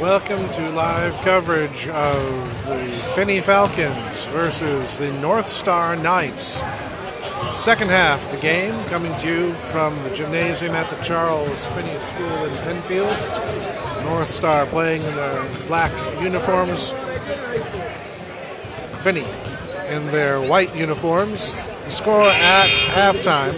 Welcome to live coverage of the Finney Falcons versus the Northstar Knights. Second half of the game coming to you from the gymnasium at the Charles Finney School in Penfield. Northstar playing in their black uniforms. Finney in their white uniforms. The score at halftime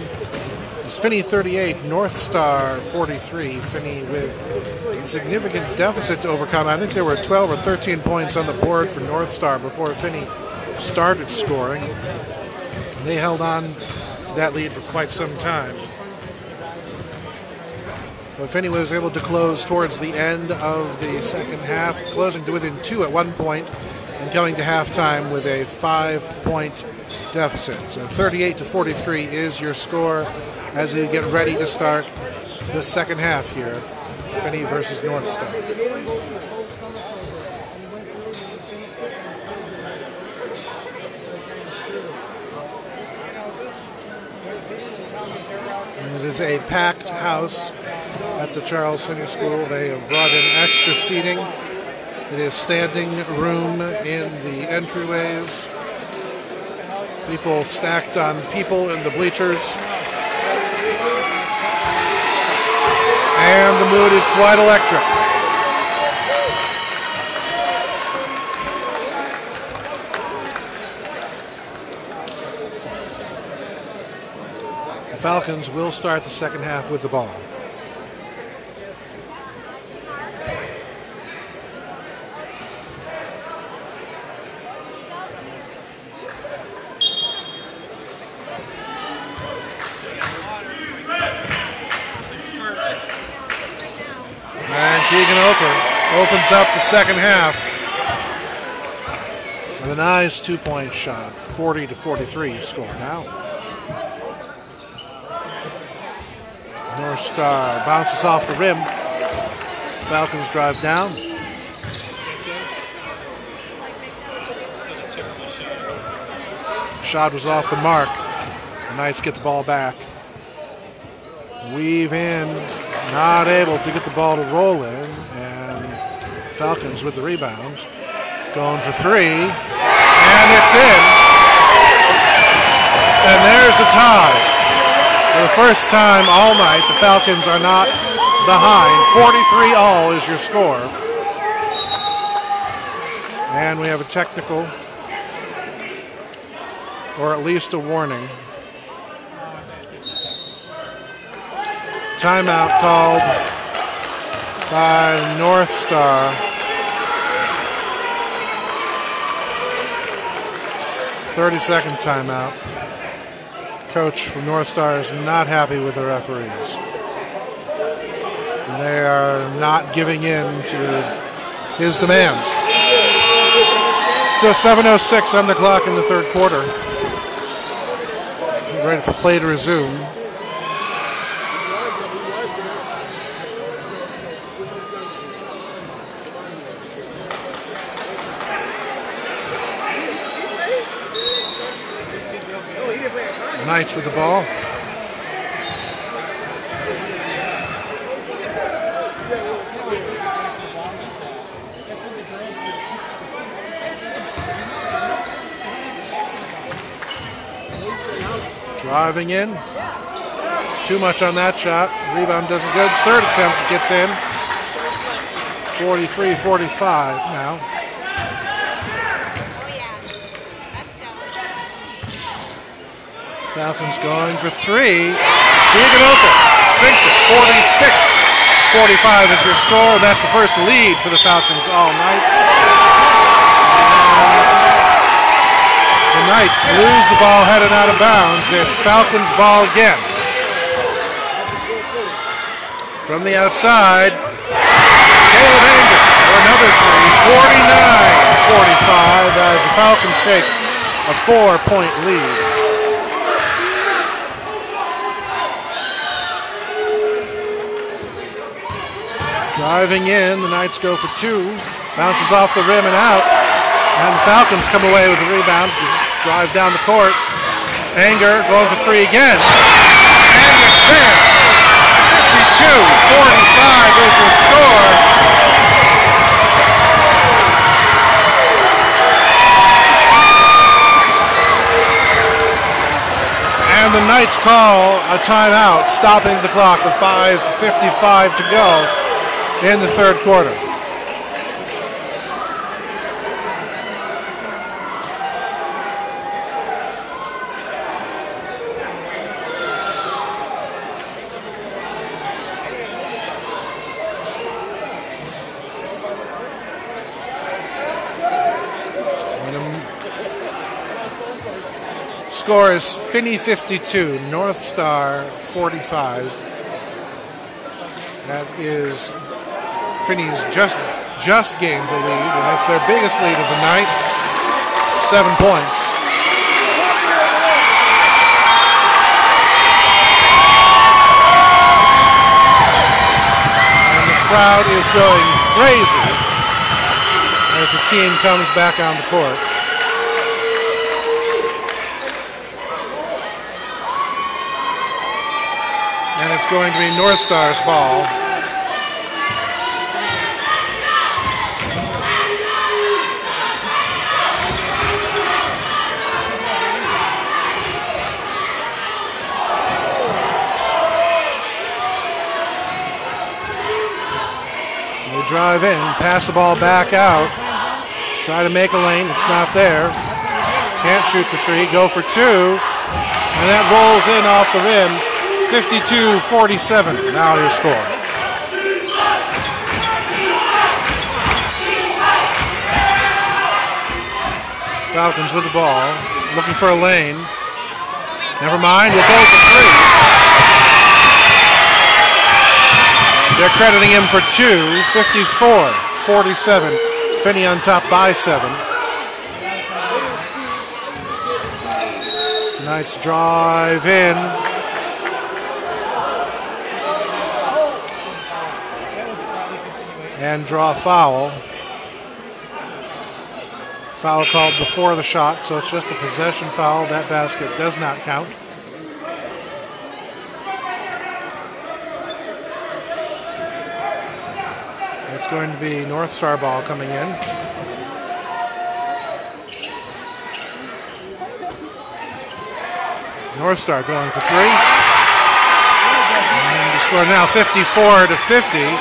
is Finney 38, Northstar 43. Finney with a significant deficit to overcome. I think there were 12 or 13 points on the board for Northstar before Finney started scoring. They held on to that lead for quite some time. But Finney was able to close towards the end of the second half, closing to within 2 at one point and coming to halftime with a 5-point deficit. So 38-43 is your score as you get ready to start the second half here. Finney versus Northstar. It is a packed house at the Charles Finney School. They have brought in extra seating. It is standing room in the entryways. People stacked on people in the bleachers. And the mood is quite electric. The Falcons will start the second half with the ball. Opens up the second half with a nice 2-point shot. 40-43 score now. Northstar bounces off the rim. Falcons drive down. Shot was off the mark. The Knights get the ball back. Weave in, not able to get the ball to roll in. Falcons with the rebound, going for three, and it's in. And there's the tie. For the first time all night, the Falcons are not behind. 43-all is your score. And we have a technical, or at least a warning. Timeout called by Northstar. 30-second timeout. Coach from Northstar is not happy with the referees. They are not giving in to his demands. So 7:06 on the clock in the third quarter. Ready for play to resume. Knights with the ball. Driving in. Too much on that shot. Rebound doesn't good. Third attempt gets in. 43-45 now. Falcons going for three. Diaganoka sinks it. 46-45 is your score. That's the first lead for the Falcons all night. The Knights lose the ball headed out of bounds. It's Falcons ball again. From the outside, Caleb Anger for another three. 49-45 as the Falcons take a 4-point lead. Driving in, the Knights go for two. Bounces off the rim and out. And the Falcons come away with the rebound to drive down the court. Anger going for three again. And it's there. 52-45 is the score. the Knights call a timeout, stopping the clock with 5:55 to go in the third quarter. Score is Finney 52, Northstar 45. That is Finney's just gained the lead, and it's their biggest lead of the night, 7 points. And the crowd is going crazy as the team comes back on the court. And it's going to be Northstar's ball. They drive in, pass the ball back out, try to make a lane, it's not there. Can't shoot for three, go for two, and that rolls in off the rim. 52-47, now your score. Falcons with the ball, looking for a lane. Never mind, we'll go for three. They're crediting him for two, 54-47. Finney on top by 7. Knights drive in. And draw a foul. Foul called before the shot, so it's just a possession foul. That basket does not count. It's going to be Northstar ball coming in. Northstar going for three. And the score now 54-50.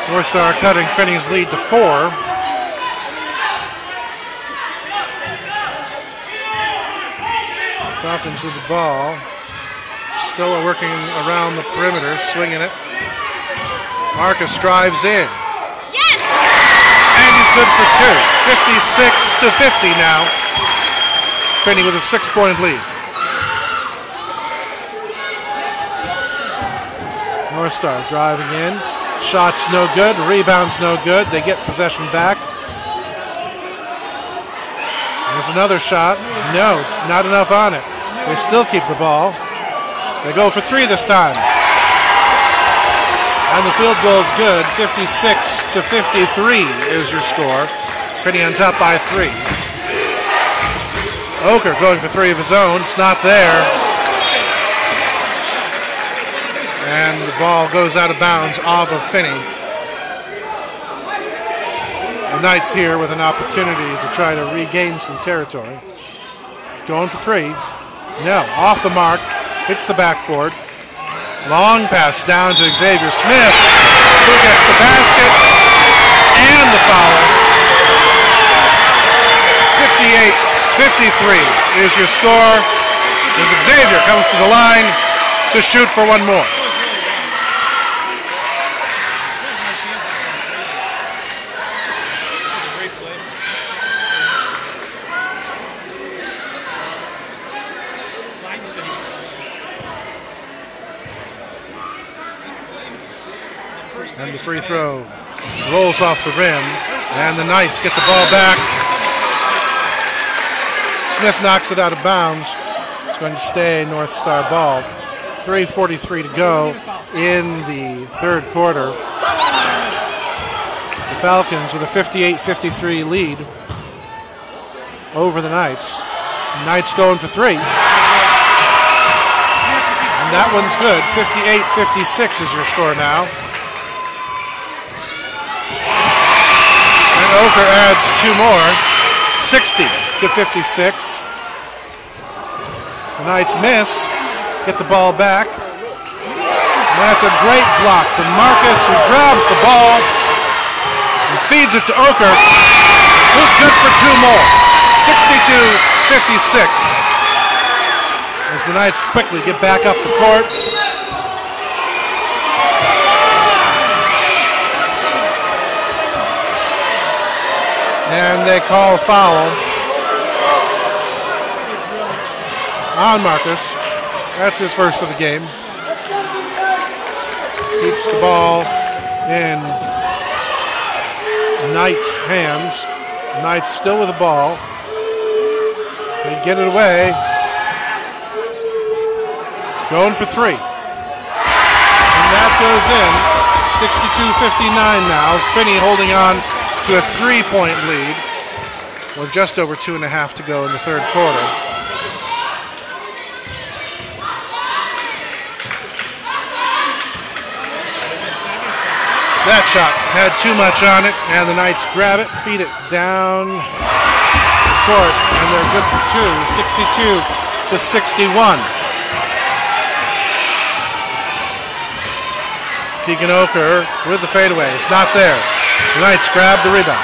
Northstar cutting Finney's lead to 4. Falcons with the ball. Still working around the perimeter, swinging it. Marcus drives in. Yes! And he's good for 2. 56-50 now. Finney with a 6-point lead. Northstar driving in. Shots no good, rebounds no good. They get possession back. There's another shot. No, not enough on it. They still keep the ball. They go for three this time. And the field goal is good. 56-53 is your score. Finney on top by 3. Oker going for three of his own. It's not there. And the ball goes out of bounds off of Finney. The Knights here with an opportunity to try to regain some territory. Going for three. No, off the mark. Hits the backboard. Long pass down to Xavier Smith, who gets the basket and the foul. 58-53 is your score as Xavier comes to the line to shoot for one more. And the free throw rolls off the rim, and the Knights get the ball back. Smith knocks it out of bounds. It's going to stay Northstar ball. 3:43 to go in the third quarter. The Falcons with a 58-53 lead over the Knights. Knights going for three. And that one's good. 58-56 is your score now. Oker adds two more, 60-56. The Knights miss, get the ball back. And that's a great block from Marcus, who grabs the ball and feeds it to Oker, who's good for 2 more. 62-56. As the Knights quickly get back up the court. And they call a foul on Marcus. That's his first of the game. Keeps the ball in Knights' hands. Knights still with the ball. They get it away. Going for 3. And that goes in. 62-59 now. Finney holding on to a 3-point lead with just over 2.5 to go in the third quarter. That shot had too much on it, and the Knights grab it, feed it down the court, and they're good for 2, 62-61. Keegan Oker with the fadeaway. It's not there. The Knights grab the rebound.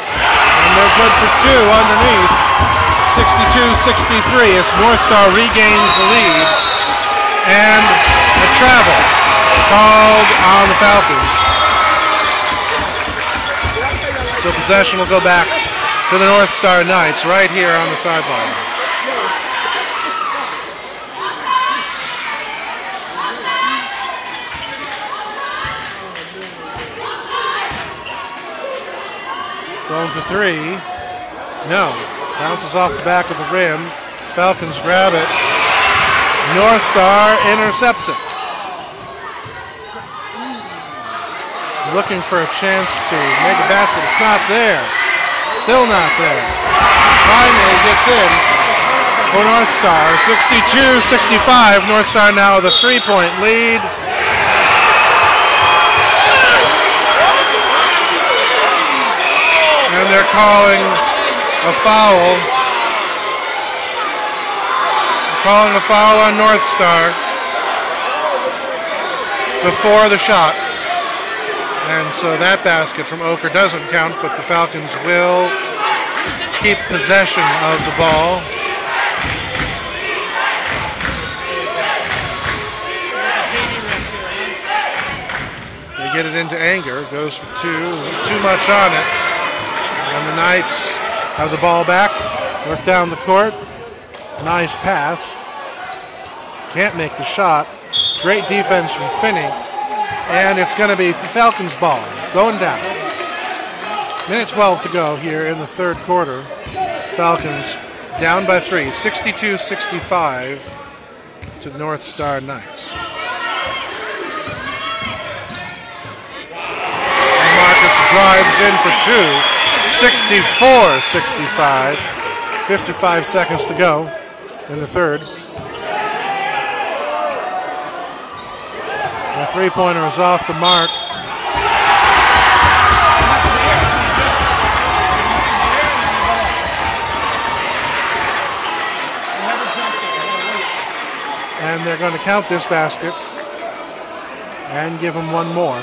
And they're good for 2 underneath. 62-63 as Northstar regains the lead. And a travel called on the Falcons. So possession will go back to the Northstar Knights right here on the sideline. Going for 3. No. Bounces off the back of the rim. Falcons grab it. Northstar intercepts it. Looking for a chance to make a basket. It's not there. Still not there. Finally gets in for Northstar. 62-65. Northstar now with a 3-point lead. And they're calling a foul. Calling a foul on Northstar before the shot. And so that basket from Oker doesn't count, but the Falcons will keep possession of the ball. They get it into Anger, goes for 2, too much on it. And the Knights have the ball back, work down the court. Nice pass. Can't make the shot. Great defense from Finney. And it's going to be Falcons ball. Going down. Minute 12 to go here in the third quarter. Falcons down by 3. 62-65 to the Northstar Knights. And Marcus drives in for 2. 64-65. 55 seconds to go in the third. The three-pointer is off the mark. And they're going to count this basket and give him one more.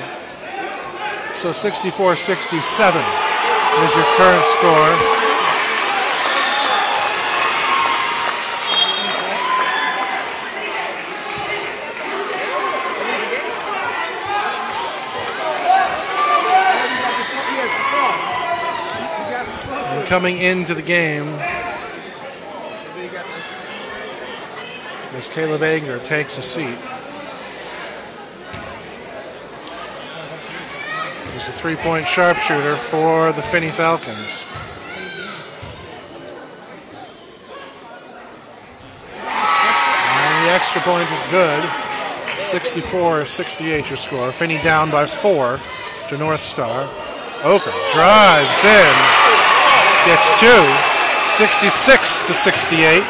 So 64-67 is your current score. Coming into the game as Caleb Anger takes a seat. He's a 3-point sharpshooter for the Finney Falcons. And the extra point is good. 64-68 your score. Finney down by 4 to Northstar. Oker drives in. Gets 2, 66-68,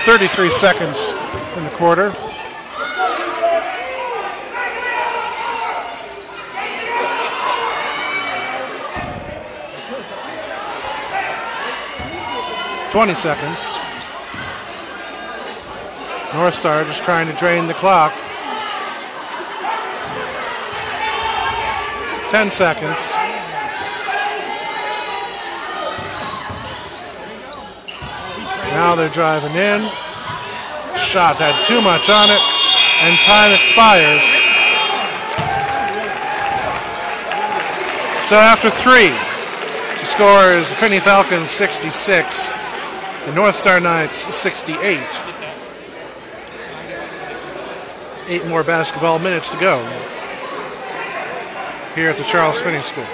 33 seconds in the quarter. 20 seconds. Northstar just trying to drain the clock. 10 seconds. Now they're driving in. Shot had too much on it, and time expires. So after 3, the score is Finney Falcons 66, the Northstar Knights 68. 8 more basketball minutes to go here at the Charles Finney School.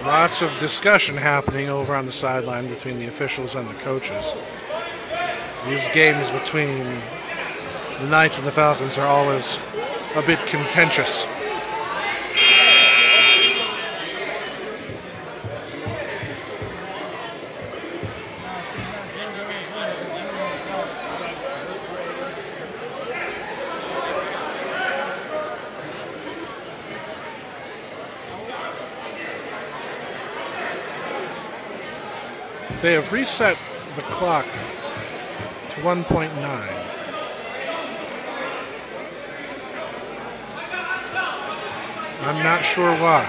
Lots of discussion happening over on the sideline between the officials and the coaches. These games between the Knights and the Falcons are always a bit contentious. They have reset the clock to 1.9. I'm not sure why.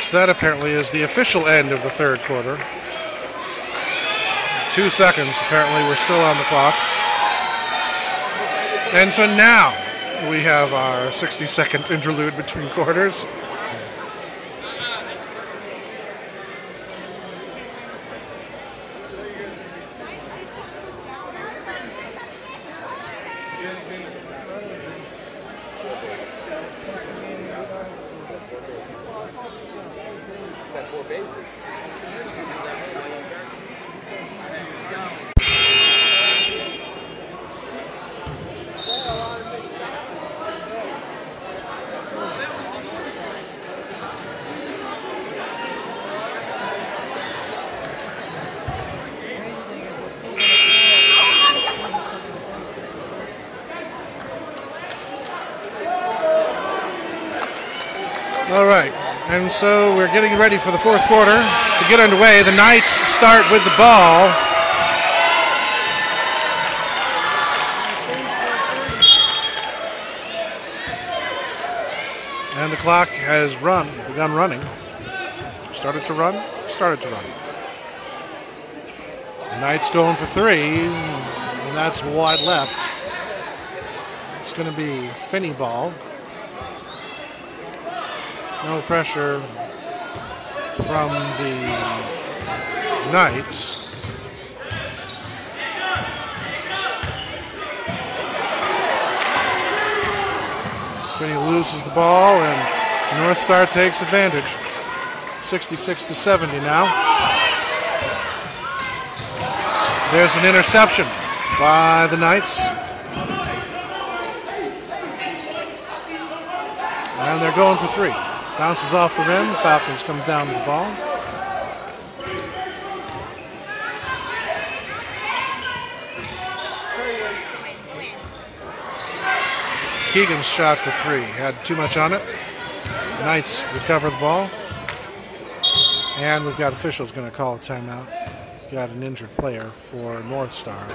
So that apparently is the official end of the third quarter. 2 seconds apparently we're still on the clock. And so now we have our 60-second interlude between quarters. All right, and so we're getting ready for the fourth quarter to get underway. The Knights start with the ball. And the clock has begun running. Started to run. The Knights going for 3, and that's wide left. It's going to be Finney ball. No pressure from the Knights. Finney loses the ball, and Northstar takes advantage. 66-70 now. There's an interception by the Knights. And they're going for 3. Bounces off the rim. The Falcons come down to the ball. Keegan's shot for 3. Had too much on it. Knights recover the ball. And we've got officials going to call a timeout. We've got an injured player for Northstar.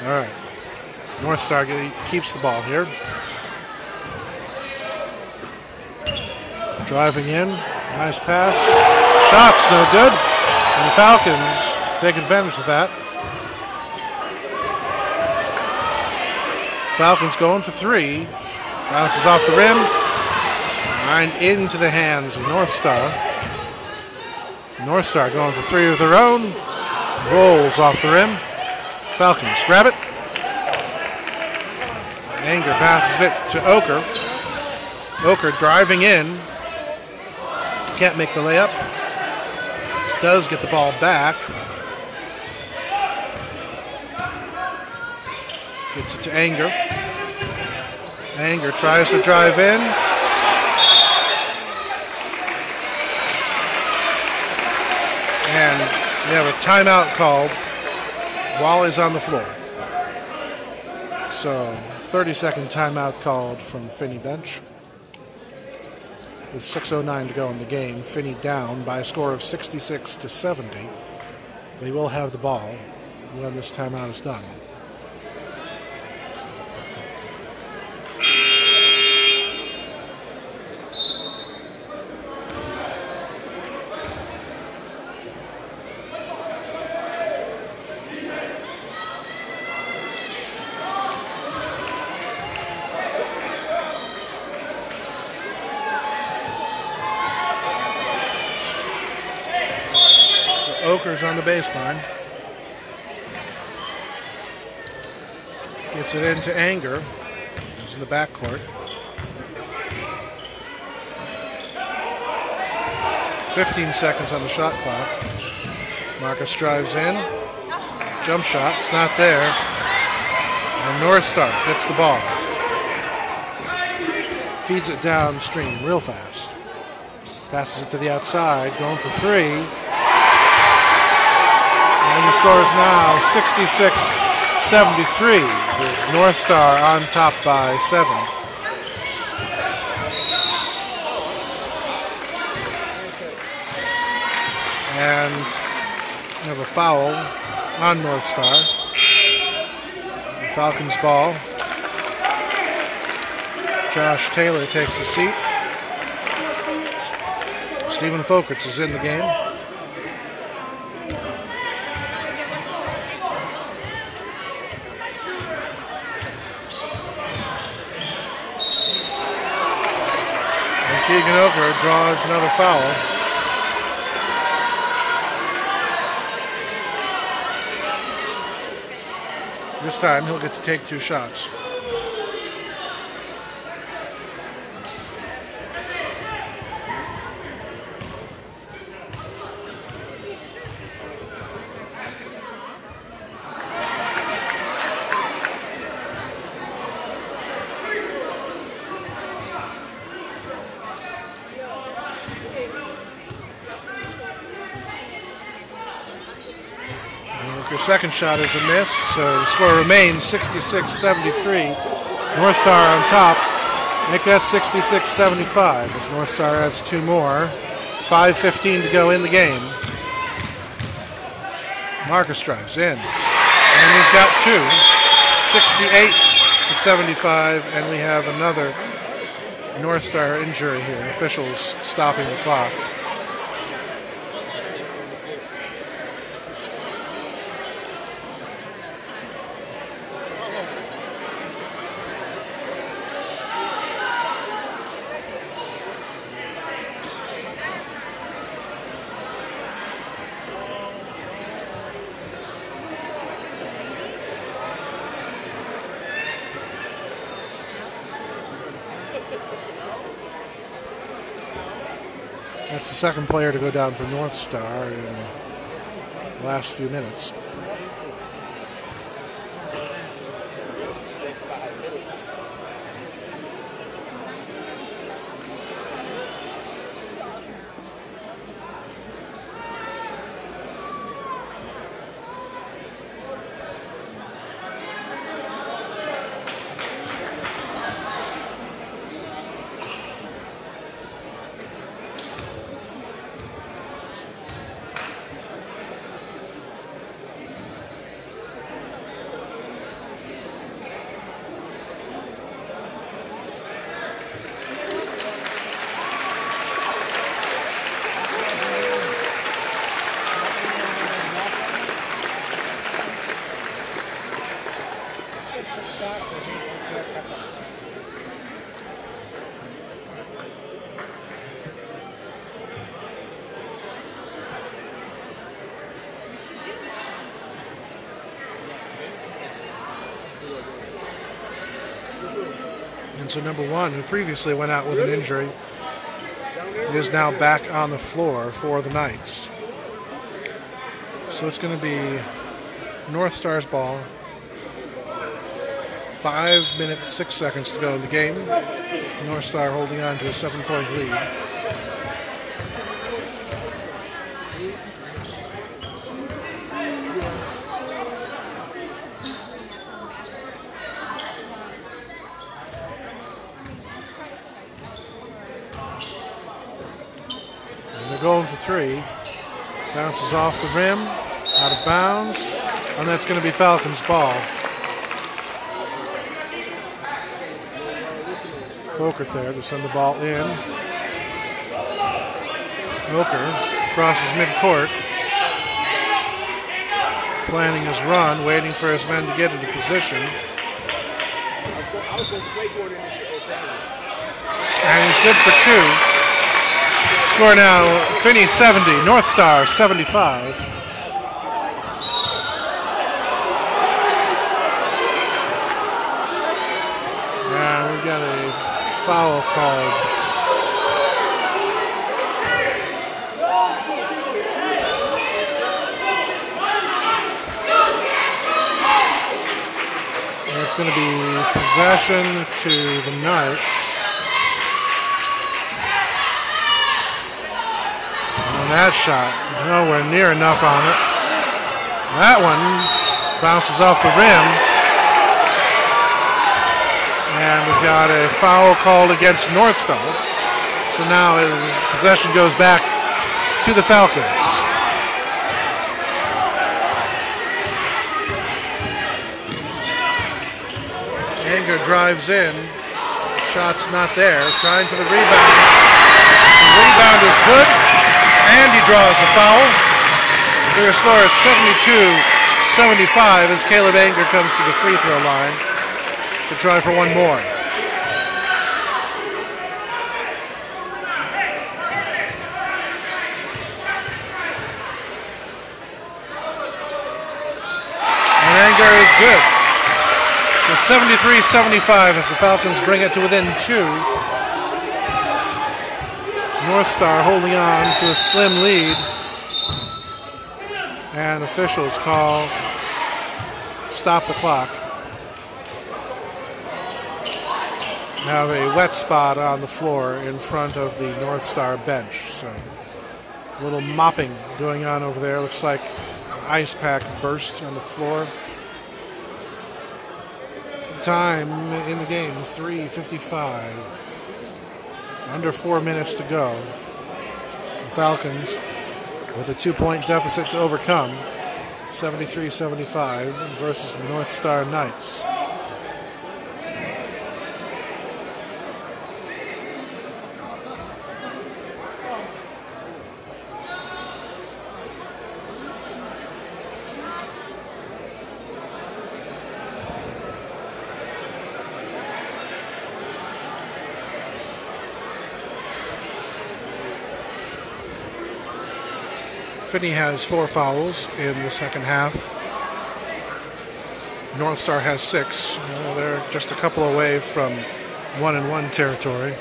All right. Northstar keeps the ball here. Driving in, nice pass. Shots no good. And the Falcons take advantage of that. Falcons going for three. Bounces off the rim. And into the hands of Northstar. Northstar going for three of their own. Rolls off the rim. Falcons grab it. Anger passes it to Oker. Oker driving in. Can't make the layup. Does get the ball back. Gets it to Anger. Anger tries to drive in. And we have a timeout called while he's on the floor. So 30-second timeout called from the Finney bench. With 6:09 to go in the game, Finney down by a score of 66-70. They will have the ball when this timeout is done. Oker's on the baseline. Gets it into Anger. He's in the backcourt. 15 seconds on the shot clock. Marcus drives in. Jump shot. It's not there. And Northstar gets the ball. Feeds it downstream real fast. Passes it to the outside. Going for three. And the score is now 66-73 with Northstar on top by 7. And we have a foul on Northstar. The Falcons ball. Josh Taylor takes a seat. Stephen Folkerts is in the game. Keegan Oker draws another foul. This time he'll get to take 2 shots. Your second shot is a miss, so the score remains 66-73. Northstar on top. Make that 66-75 as Northstar adds 2 more. 5:15 to go in the game. Marcus drives in. And he's got 2. 68-75, and we have another Northstar injury here. Officials stopping the clock. That's the second player to go down for Northstar in the last few minutes. And so number 1, who previously went out with an injury, is now back on the floor for the Knights. So it's going to be Northstar's ball. 5 minutes, 6 seconds to go in the game. Northstar holding on to a 7-point lead. And they're going for 3. Bounces off the rim, out of bounds, and that's going to be Falcons' ball. Folkert there to send the ball in. Oker crosses midcourt. Planning his run, waiting for his men to get into position. And he's good for 2. Score now, Finney 70, Northstar 75. And we got a foul called. And it's going to be possession to the Knights. And that shot, nowhere near enough on it. That one bounces off the rim. And we've got a foul called against Northstar. So now possession goes back to the Falcons. Anger drives in. Shot's not there. Trying for the rebound. The rebound is good. And he draws a foul. So your score is 72-75 as Caleb Anger comes to the free throw line to try for one more. And Anger is good. So 73-75 as the Falcons bring it to within 2. Northstar holding on to a slim lead. And officials call stop the clock. Have a wet spot on the floor in front of the Northstar bench. So a little mopping going on over there. Looks like an ice pack burst on the floor. Time in the game is 3:55. Under 4 minutes to go. The Falcons with a 2-point deficit to overcome. 73-75 versus the Northstar Knights. Finney has 4 fouls in the second half. Northstar has 6. They're just a couple away from 1-1 territory.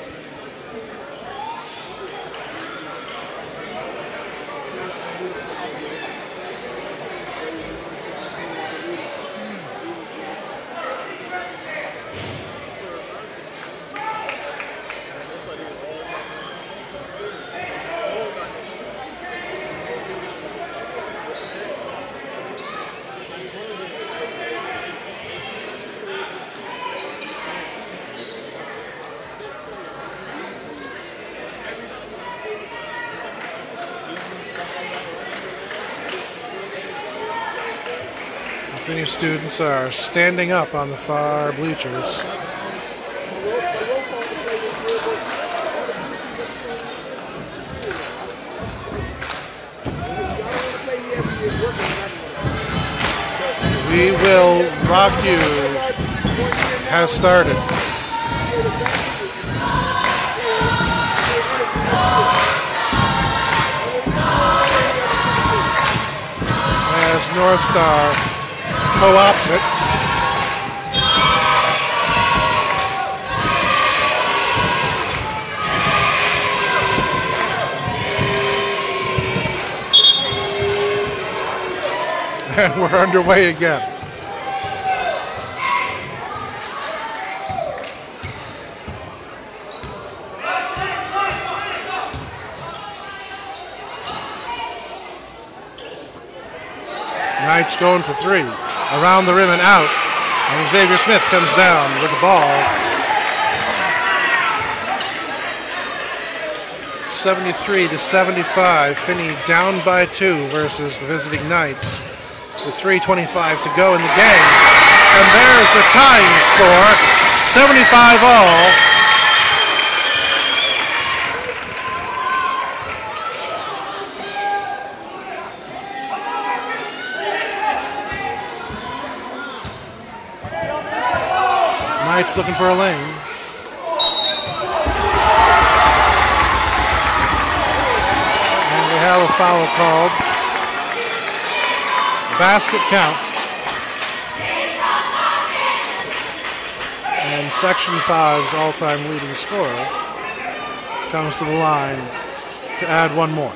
Finney students are standing up on the far bleachers. We Will Rock You has started. As Northstar co-ops it. And we're underway again. Knights going for three. Around the rim and out. And Xavier Smith comes down with the ball. 73-75. Finney down by 2 versus the visiting Knights. With 3:25 to go in the game. And there's the tying score. 75 all. Knights looking for a lane. And we have a foul called. Basket counts. And Section 5's all-time leading scorer comes to the line to add one more.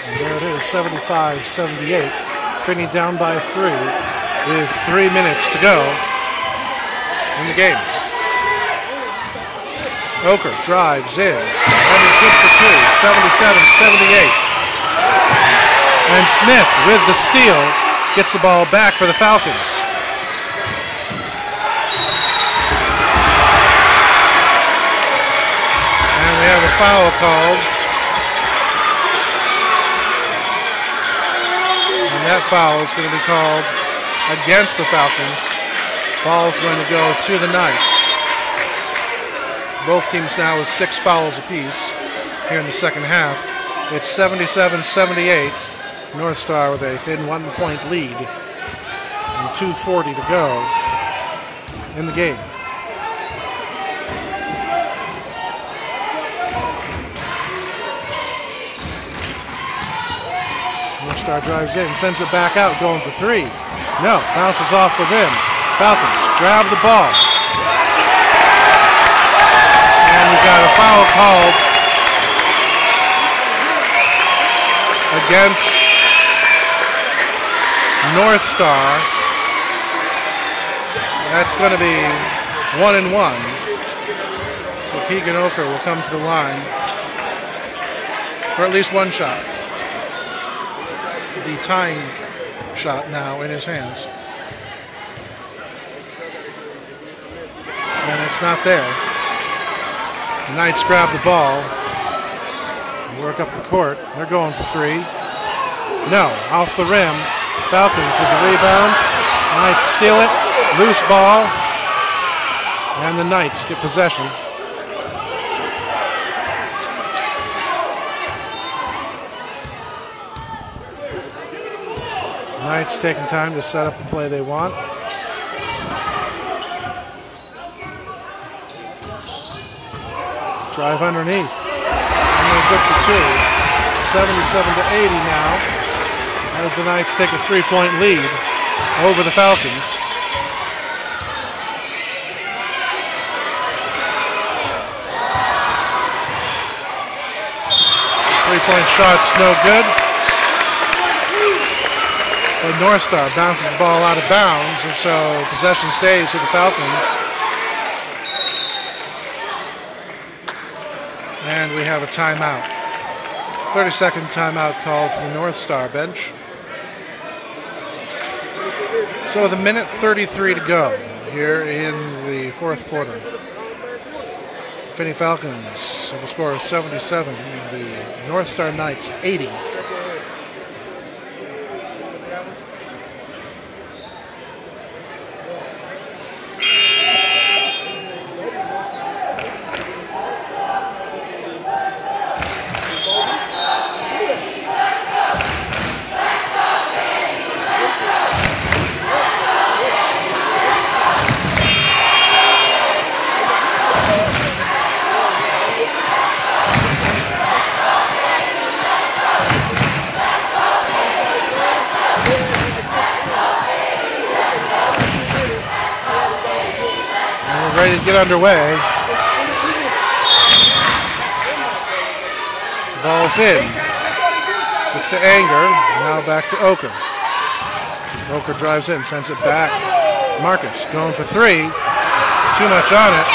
And there it is, 75-78. Finney down by 3 with 3 minutes to go in the game. Oker drives in and is good for 2, 77-78. And Smith with the steal gets the ball back for the Falcons. And we have a foul called. And that foul is going to be called against the Falcons. Ball's going to go to the Knights. Both teams now with 6 fouls apiece here in the second half. It's 77-78. Northstar with a thin 1-point lead and 2:40 to go in the game. Northstar drives in, sends it back out, going for 3. No, bounces off the rim. Falcons grab the ball. And we've got a foul called against Northstar. That's going to be 1-1. So Keegan Oker will come to the line for at least one shot. The tying shot now in his hands. And it's not there. The Knights grab the ball and work up the court. They're going for 3. No, off the rim. Falcons with the rebound. Knights steal it. Loose ball. And the Knights get possession. Knights taking time to set up the play they want. Drive underneath. And they're good for 2. 77-80 now, as the Knights take a 3-point lead over the Falcons. The 3-point shot's no good. But Northstar bounces the ball out of bounds, and so possession stays with the Falcons. And we have a timeout. 30-second timeout called from the Northstar bench. So with 1:33 to go here in the fourth quarter. Finney Falcons have a score of 77. The Northstar Knights 80. ready to get underway. Ball's in. It's to Anger. Now back to Oker. Oker drives in, sends it back. Marcus going for three. Too much on it.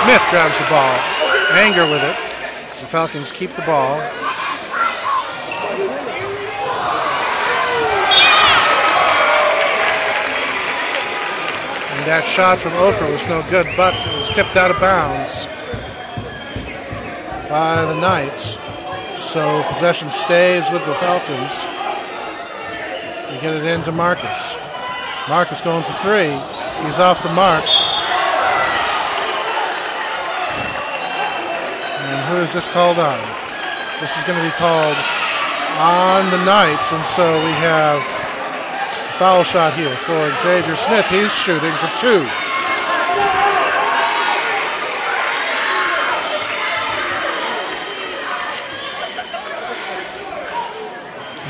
Smith grabs the ball. Anger with it. So the Falcons keep the ball. And that shot from Oker was no good, but it was tipped out of bounds by the Knights. So possession stays with the Falcons. They get it into Marcus. Marcus going for three. He's off the mark. And who is this called on? This is going to be called on the Knights, and so we have a foul shot here for Xavier Smith. He's shooting for two.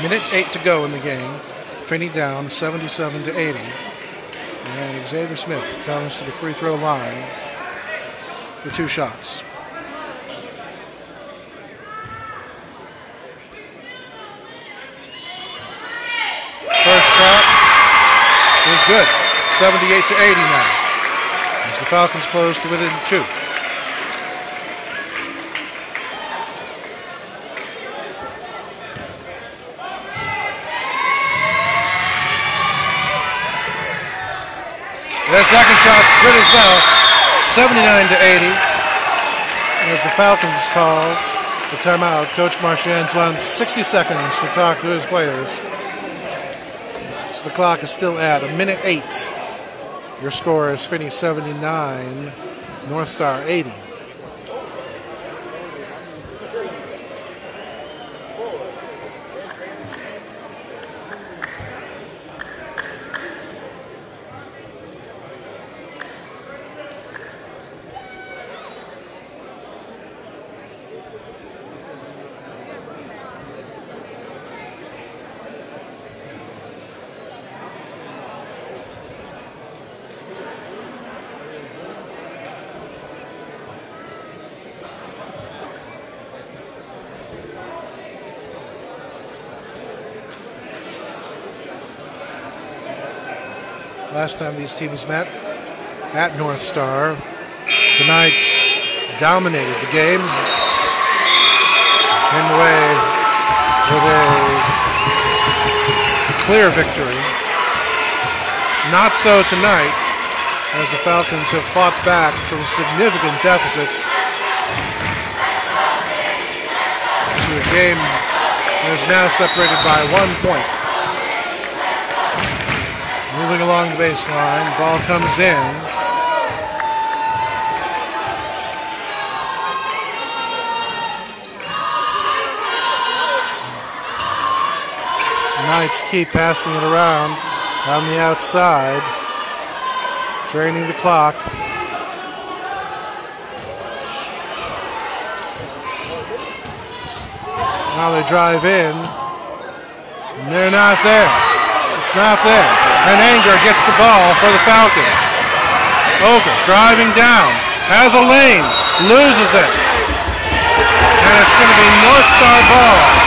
Minute 8 to go in the game. Finney down 77-80. And Xavier Smith comes to the free throw line for two shots. First shot is good. 78-80 now. As the Falcons close to within two. The second shot's good as well. 79-80. As the Falcons call the timeout, Coach Marchand's wants 60 seconds to talk to his players. So the clock is still at a minute 8. Your score is Finney 79, Northstar 80. Last time these teams met at Northstar, the Knights dominated the game. Came away with a clear victory. Not so tonight, as the Falcons have fought back from significant deficits to a game that is now separated by 1 point. Moving along the baseline, ball comes in. So Knights keep passing it around on the outside, draining the clock. Now they drive in, and they're not there. It's not there. And Anger gets the ball for the Falcons. Oker driving down, has a lane, loses it. And it's going to be Northstar ball.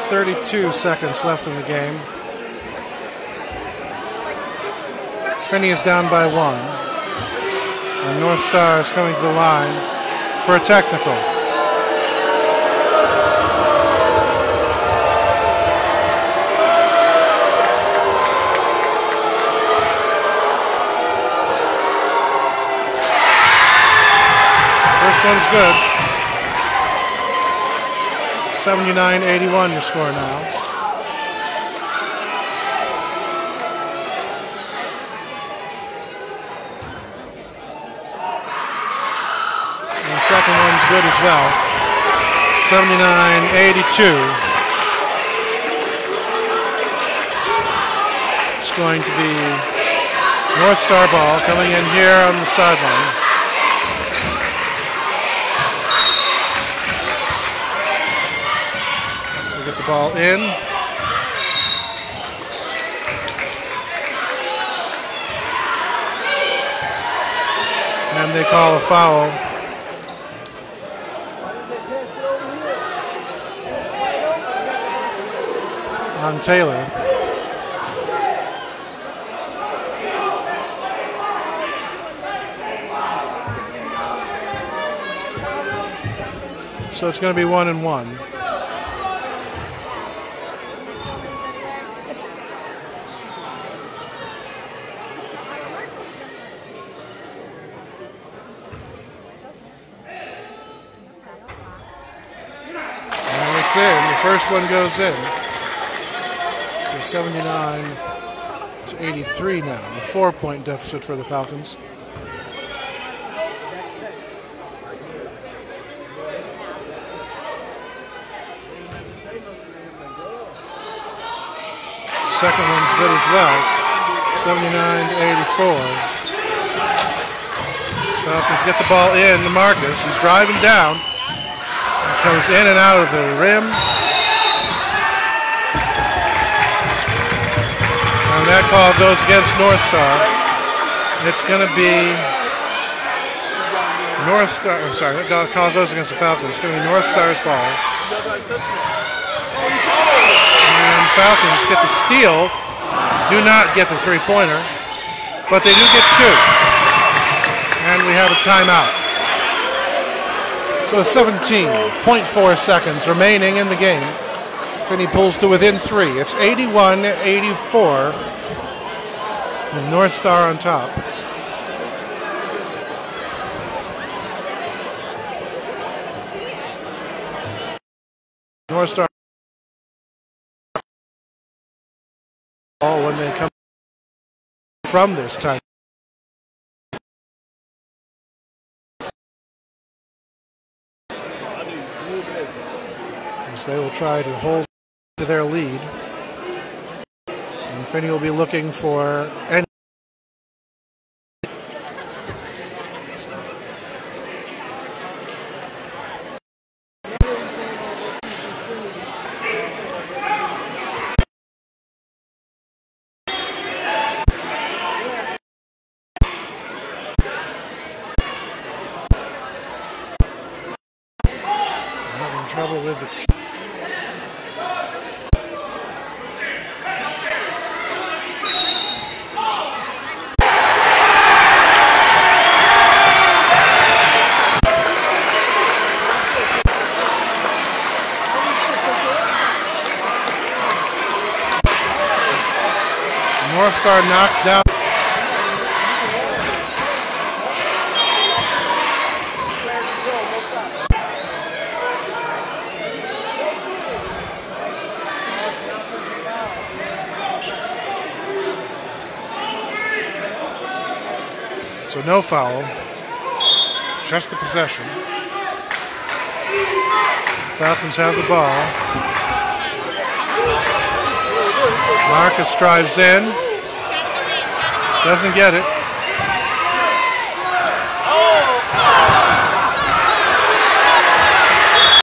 32 seconds left in the game. Finney is down by 1. And Northstar is coming to the line for a technical. First one's good. 79-81 your score now. And the second one's good as well. 79-82. It's going to be Northstar ball coming in here on the sideline. Get the ball in. And they call a foul on Taylor. So it's going to be 1-1. In. The first one goes in. So 79-83 now. A 4-point deficit for the Falcons. Second one's good as well. 79-84. Falcons get the ball in to Marcus. He's driving down. Comes in and out of the rim. And that call goes against Northstar. It's going to be Northstar. I'm sorry, that call goes against the Falcons. It's going to be Northstar's ball. And Falcons get the steal. Do not get the three-pointer, but they do get 2. And we have a timeout. So 17.4 seconds remaining in the game. Finney pulls to within 3. It's 81-84. And Northstar on top. Northstar when they come from this time. They will try to hold to their lead. And Finney will be looking for any. Having trouble with it. Northstar knocked down. So no foul, just the possession. Falcons have the ball. Marcus drives in. Doesn't get it.